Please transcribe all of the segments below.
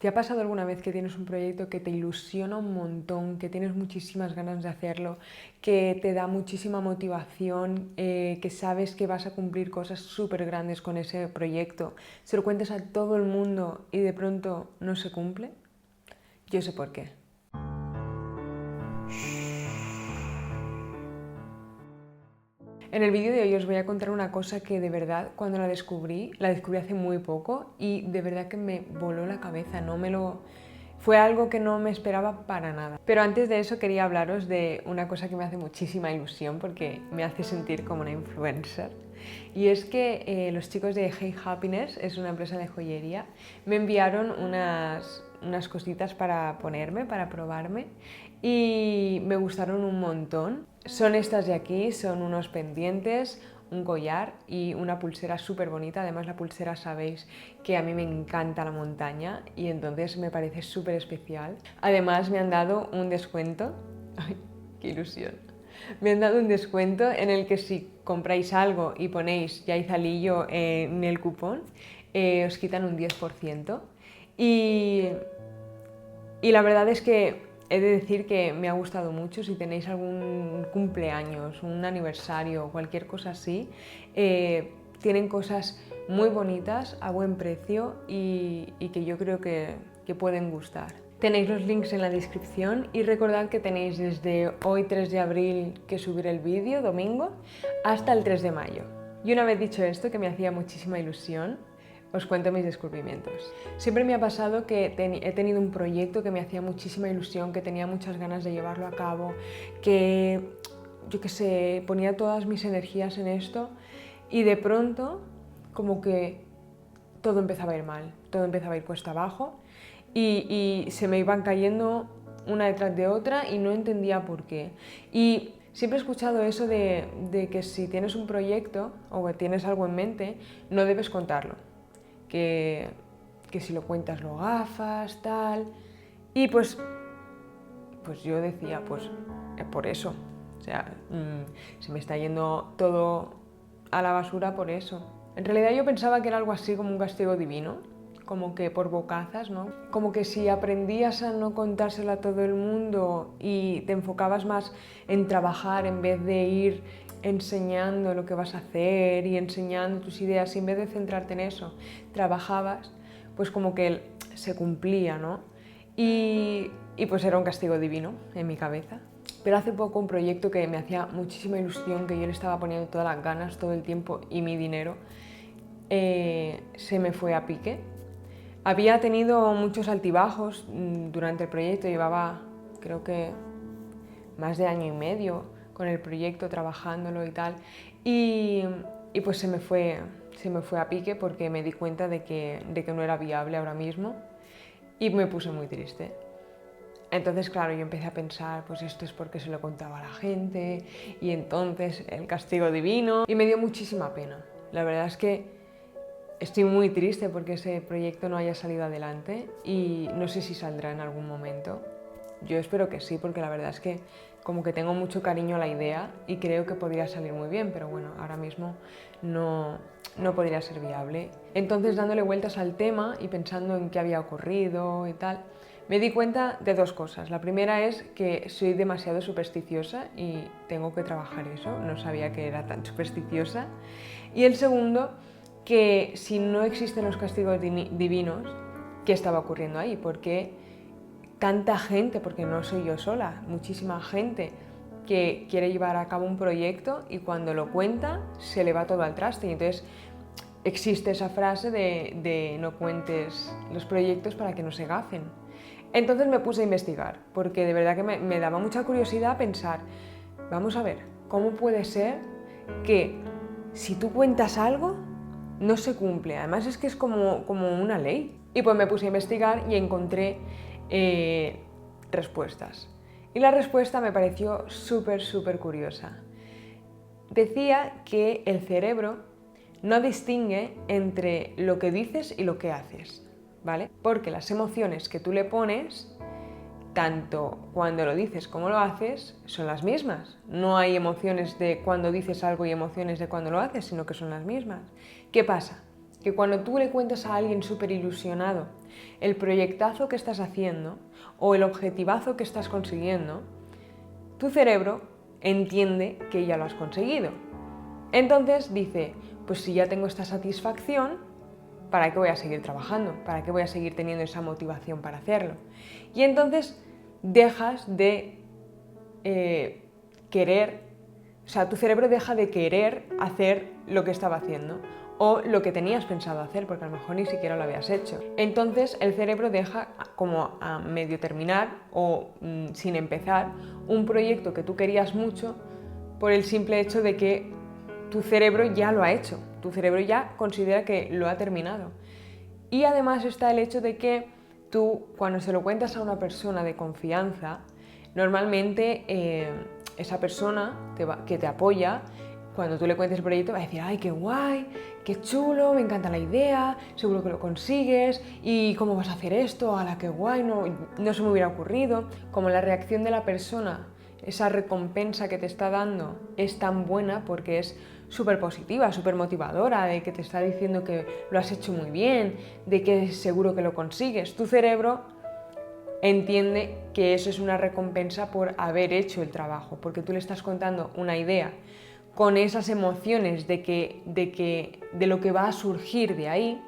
¿Te ha pasado alguna vez que tienes un proyecto que te ilusiona un montón, que tienes muchísimas ganas de hacerlo, que te da muchísima motivación, que sabes que vas a cumplir cosas súper grandes con ese proyecto, se lo cuentas a todo el mundo y de pronto no se cumple? Yo sé por qué. En el vídeo de hoy os voy a contar una cosa que de verdad cuando la descubrí hace muy poco y de verdad que me voló la cabeza, fue algo que no me esperaba para nada. Pero antes de eso quería hablaros de una cosa que me hace muchísima ilusión porque me hace sentir como una influencer. Y es que los chicos de Hey Happiness, es una empresa de joyería, me enviaron unas cositas para ponerme, para probarme y me gustaron un montón. Son estas de aquí, son unos pendientes, un collar y una pulsera súper bonita. Además la pulsera sabéis que a mí me encanta la montaña y entonces me parece súper especial. Además me han dado un descuento. ¡Ay, qué ilusión! Me han dado un descuento en el que si compráis algo y ponéis Yaizalillo en el cupón, os quitan un 10%. Y la verdad es que he de decir que me ha gustado mucho. Si tenéis algún cumpleaños, un aniversario o cualquier cosa así, tienen cosas muy bonitas a buen precio y que yo creo que pueden gustar. Tenéis los links en la descripción y recordad que tenéis desde hoy 3 de abril que subir el vídeo, domingo, hasta el 3 de mayo. Y una vez dicho esto, que me hacía muchísima ilusión, os cuento mis descubrimientos. Siempre me ha pasado que he tenido un proyecto que me hacía muchísima ilusión, que tenía muchas ganas de llevarlo a cabo, que, yo qué sé, ponía todas mis energías en esto y de pronto como que todo empezaba a ir mal, todo empezaba a ir cuesta abajo y se me iban cayendo una detrás de otra y no entendía por qué. Y siempre he escuchado eso de que si tienes un proyecto o que tienes algo en mente, no debes contarlo. Que si lo cuentas lo gafas, tal. Y pues yo decía, pues por eso. O sea, se me está yendo todo a la basura por eso. En realidad yo pensaba que era algo así como un castigo divino, como que por bocazas, ¿no? Como que si aprendías a no contárselo a todo el mundo y te enfocabas más en trabajar en vez de ir enseñando lo que vas a hacer y enseñando tus ideas, y en vez de centrarte en eso, trabajabas, pues como que se cumplía, ¿no? Y pues era un castigo divino en mi cabeza. Pero hace poco un proyecto que me hacía muchísima ilusión, que yo le estaba poniendo todas las ganas, todo el tiempo y mi dinero, se me fue a pique. Había tenido muchos altibajos durante el proyecto, llevaba creo que más de año y medio con el proyecto, trabajándolo y tal, y pues se me fue a pique porque me di cuenta de que no era viable ahora mismo y me puse muy triste. Entonces, claro, yo empecé a pensar, pues esto es porque se lo contaba a la gente y entonces el castigo divino, y me dio muchísima pena. La verdad es que estoy muy triste porque ese proyecto no haya salido adelante y no sé si saldrá en algún momento. Yo espero que sí, porque la verdad es que como que tengo mucho cariño a la idea y creo que podría salir muy bien, pero bueno, ahora mismo no podría ser viable. Entonces, dándole vueltas al tema y pensando en qué había ocurrido y tal, me di cuenta de dos cosas. La primera es que soy demasiado supersticiosa y tengo que trabajar eso, no sabía que era tan supersticiosa. Y el segundo, que si no existen los castigos divinos, ¿qué estaba ocurriendo ahí? Porque tanta gente, porque no soy yo sola, muchísima gente que quiere llevar a cabo un proyecto y cuando lo cuenta se le va todo al traste. Y entonces existe esa frase de no cuentes los proyectos para que no se gafen. Entonces me puse a investigar, porque de verdad que me daba mucha curiosidad pensar, vamos a ver, ¿cómo puede ser que si tú cuentas algo no se cumple? Además es que es como una ley. Y pues me puse a investigar y encontré respuestas. Y la respuesta me pareció súper curiosa. Decía que el cerebro no distingue entre lo que dices y lo que haces, ¿vale? Porque las emociones que tú le pones, tanto cuando lo dices como lo haces, son las mismas. No hay emociones de cuando dices algo y emociones de cuando lo haces, sino que son las mismas. ¿Qué pasa? que cuando tú le cuentas a alguien súper ilusionado el proyectazo que estás haciendo o el objetivazo que estás consiguiendo, tu cerebro entiende que ya lo has conseguido. Entonces dice, pues si ya tengo esta satisfacción, ¿para qué voy a seguir trabajando? ¿Para qué voy a seguir teniendo esa motivación para hacerlo? Y entonces dejas de querer, o sea, tu cerebro deja de querer hacer lo que estaba haciendo o lo que tenías pensado hacer, porque a lo mejor ni siquiera lo habías hecho. Entonces el cerebro deja como a medio terminar o sin empezar un proyecto que tú querías mucho por el simple hecho de que tu cerebro ya lo ha hecho, tu cerebro ya considera que lo ha terminado. Y además está el hecho de que tú, cuando se lo cuentas a una persona de confianza, normalmente esa persona que te apoya, cuando tú le cuentes el proyecto, va a decir, ¡ay, qué guay! ¡Qué chulo! Me encanta la idea, seguro que lo consigues, ¿y cómo vas a hacer esto? ¡Hala, qué guay! No se me hubiera ocurrido. Como la reacción de la persona, esa recompensa que te está dando es tan buena porque es súper positiva, súper motivadora, de que te está diciendo que lo has hecho muy bien, de que seguro que lo consigues. Tu cerebro entiende que eso es una recompensa por haber hecho el trabajo, porque tú le estás contando una idea con esas emociones de lo que va a surgir de ahí,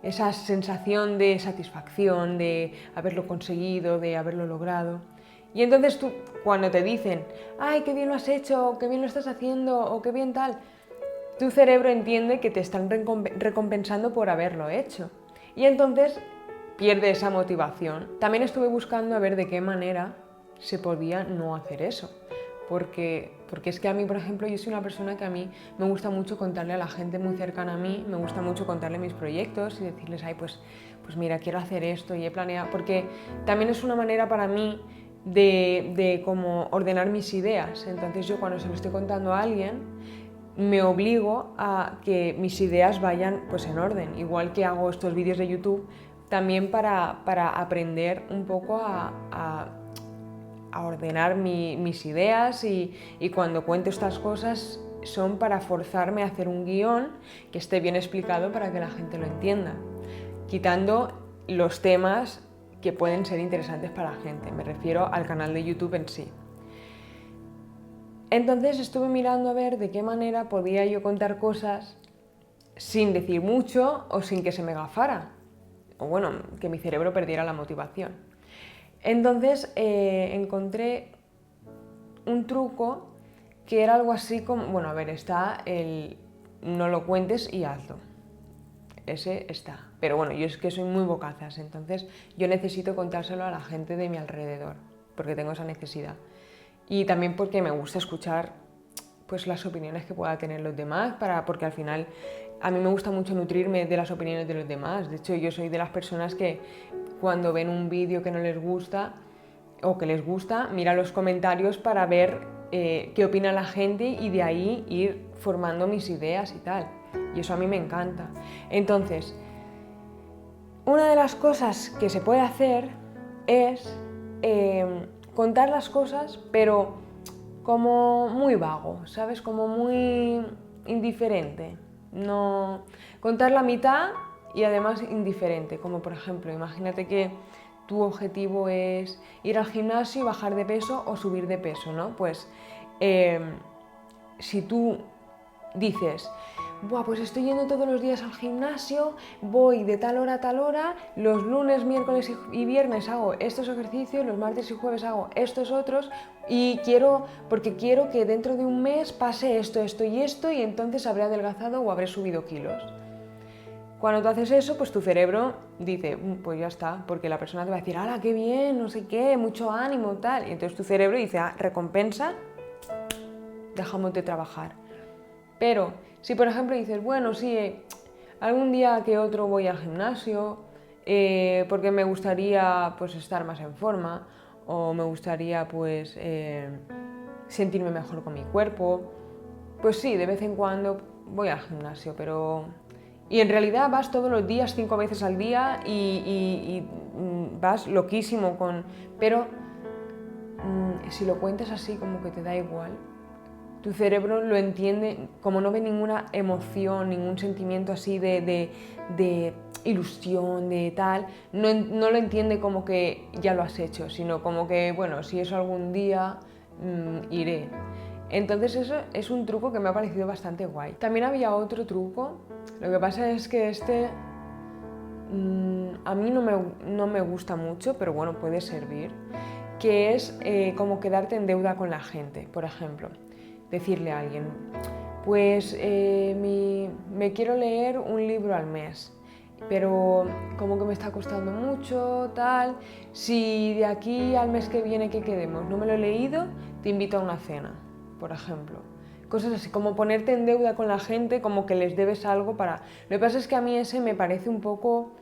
esa sensación de satisfacción, de haberlo conseguido, de haberlo logrado. Y entonces tú, cuando te dicen, ¡ay, qué bien lo has hecho! ¡Qué bien lo estás haciendo! O ¡qué bien tal! Tu cerebro entiende que te están recompensando por haberlo hecho. Y entonces pierde esa motivación. También estuve buscando a ver de qué manera se podía no hacer eso. Porque es que a mí, por ejemplo, yo soy una persona que a mí me gusta mucho contarle a la gente muy cercana a mí, me gusta mucho contarle mis proyectos y decirles, ay, pues mira, quiero hacer esto y he planeado, porque también es una manera para mí de como ordenar mis ideas. Entonces yo cuando se lo estoy contando a alguien, me obligo a que mis ideas vayan pues en orden, igual que hago estos vídeos de YouTube, también para aprender un poco a ordenar mis ideas y cuando cuento estas cosas son para forzarme a hacer un guión que esté bien explicado para que la gente lo entienda, quitando los temas que pueden ser interesantes para la gente, me refiero al canal de YouTube en sí. Entonces estuve mirando a ver de qué manera podía yo contar cosas sin decir mucho o sin que se me gafara, o bueno, que mi cerebro perdiera la motivación. Entonces encontré un truco que era algo así como, bueno, a ver, está el no lo cuentes y hazlo. Ese está. Pero bueno, yo es que soy muy bocazas, entonces yo necesito contárselo a la gente de mi alrededor, porque tengo esa necesidad. Y también porque me gusta escuchar pues, las opiniones que pueda tener los demás, porque al final a mí me gusta mucho nutrirme de las opiniones de los demás. De hecho, yo soy de las personas que cuando ven un vídeo que no les gusta o que les gusta, mira los comentarios para ver qué opina la gente y de ahí ir formando mis ideas y tal. Y eso a mí me encanta. Entonces, una de las cosas que se puede hacer es contar las cosas, pero como muy vago, ¿sabes? Como muy indiferente. No contar la mitad y además indiferente, como por ejemplo, imagínate que tu objetivo es ir al gimnasio y bajar de peso o subir de peso, ¿no? Pues si tú dices, buah, pues estoy yendo todos los días al gimnasio, voy de tal hora a tal hora, los lunes, miércoles y viernes hago estos ejercicios, los martes y jueves hago estos otros y porque quiero que dentro de un mes pase esto, esto y esto y entonces habré adelgazado o habré subido kilos. Cuando tú haces eso, pues tu cerebro dice, pues ya está, porque la persona te va a decir, ¡hala, qué bien, no sé qué, mucho ánimo, tal! Y entonces tu cerebro dice, recompensa, dejamos de trabajar. Pero si por ejemplo dices, bueno, sí, algún día que otro voy al gimnasio porque me gustaría pues estar más en forma o me gustaría pues sentirme mejor con mi cuerpo, pues sí, de vez en cuando voy al gimnasio, pero... Y en realidad vas todos los días, 5 veces al día y vas loquísimo con... Pero si lo cuentas así como que te da igual, tu cerebro lo entiende, como no ve ninguna emoción, ningún sentimiento así de ilusión, de tal, no lo entiende como que ya lo has hecho, sino como que, bueno, si eso algún día iré. Entonces eso es un truco que me ha parecido bastante guay. También había otro truco, lo que pasa es que a mí no me gusta mucho, pero bueno, puede servir, que es como quedarte en deuda con la gente, por ejemplo. Decirle a alguien, pues me quiero leer un libro al mes, pero como que me está costando mucho, tal, si de aquí al mes que viene que quedemos no me lo he leído, te invito a una cena, por ejemplo. Cosas así, como ponerte en deuda con la gente, como que les debes algo para... Lo que pasa es que a mí ese me parece un poco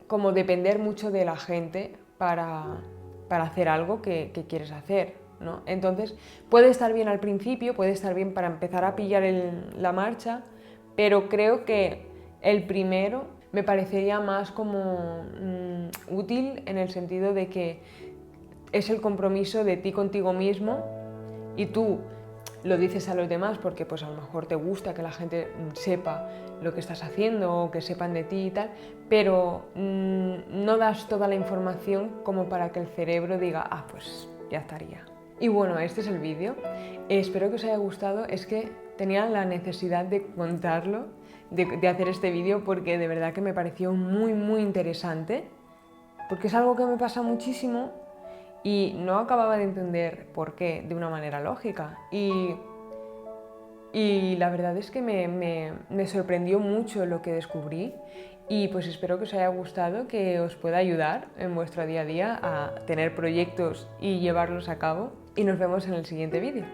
como depender mucho de la gente para hacer algo que quieres hacer, ¿no? Entonces puede estar bien al principio, puede estar bien para empezar a pillar la marcha, pero creo que el primero me parecería más como útil en el sentido de que es el compromiso de ti contigo mismo y tú lo dices a los demás porque pues a lo mejor te gusta que la gente sepa lo que estás haciendo o que sepan de ti y tal, pero no das toda la información como para que el cerebro diga, ah, pues ya estaría. Y bueno, este es el vídeo. Espero que os haya gustado. Es que tenía la necesidad de contarlo, de hacer este vídeo porque de verdad que me pareció muy interesante, porque es algo que me pasa muchísimo y no acababa de entender por qué de una manera lógica. Y la verdad es que me sorprendió mucho lo que descubrí y pues espero que os haya gustado, que os pueda ayudar en vuestro día a día a tener proyectos y llevarlos a cabo. Y nos vemos en el siguiente vídeo.